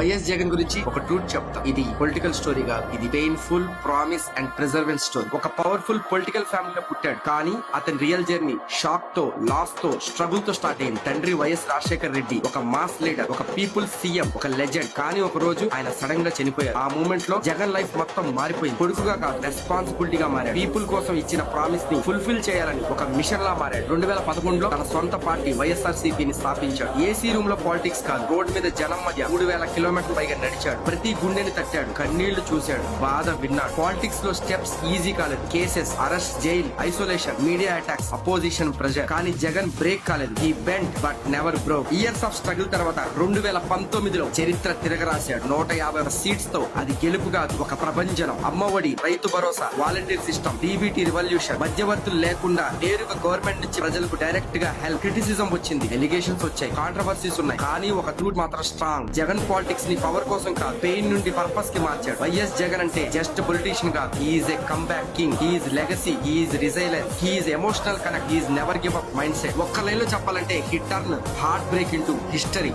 YS Jagan గురించి ఒక truth చెప్తా. ఇది పొలిటికల్ స్టోరీ కాదు, ఇది painful promise and perseverance story. ఒక పవర్ఫుల్ పొలిటికల్ ఫ్యామిలీలో పుట్టాడు, కానీ అతని రియల్ జర్నీ షాక్ తో, లాస్ తో, స్ట్రగుల్ తో స్టార్ట్ అయింది. తండ్రి వైఎస్ రాజశేఖర్ రెడ్డి ఒక మాస్ లీడర్, ఒక పీపుల్ సీఎం, ఒక లెజెండ్. కానీ ఒక రోజు ఆయన సడన్ గా చనిపోయారు. ఆ మూమెంట్ లో జగన్ లైఫ్ మొత్తం మారిపోయింది. కొడుకుగా కాదు, రెస్పాన్సిబిలిటీగా మారాడు. పీపుల్ కోసం ఇచ్చిన ప్రామిస్ ని ఫుల్ఫిల్ చేయాలని ఒక మిషన్ లా మారాడు. 2011లో తన సొంత పార్టీ వైఎస్ఆర్సీపీని స్థాపించాడు. ఏసీ రూమ్ లో పాలిటిక్స్ కాదు, రోడ్ మీద జనం మధ్య 3000 కిలోమీటర్ల పైగా నడిచాడు. ప్రతి గుండెని తట్టాడు, కన్నీళ్లు చూశాడు, బాధ విన్నాడు. పాలిటిక్స్ లో స్టెప్స్ ఈజీ కాలేదు. Cases, arrest, jail, isolation, media attacks, opposition pressure. కానీ జగన్ బ్రేక్ కాలేదు. He bend but never broke. Years of struggle తర్వాత 2019లో చరిత్ర తిరగరాశాడు. 150 సీట్స్ తో. అది గెలుపు కాదు, ఒక ప్రభంజనం. Amma Vodi, Rythu Bharosa, volunteer system, DBT revolution, మధ్యవర్తులు లేకుండా నేరుగా గవర్నమెంట్ నుంచి ప్రజలకు డైరెక్ట్ గా హెల్ప్. క్రిటిసిజం వచ్చింది, ఎలిగేషన్స్ వచ్చాయి, కాంట్రవర్సీస్ ఉన్నాయి. కానీ ఒక ట్రూత్ మాత్రం స్ట్రాంగ్. జగన్ పాలిటిక్స్ ని పవర్ కోసం కాదు, పెయిన్ నుండి పర్పస్ కి మార్చాడు. వైఎస్ జగన్ అంటే జస్ట్ పొలిటీషియన్ కాదు, he's a comeback king. He's legacy, he's resilience, he's emotional connect, he's never give up mindset. ఒక్క లైన్ లో చెప్పాలంటే he turn heartbreak into history.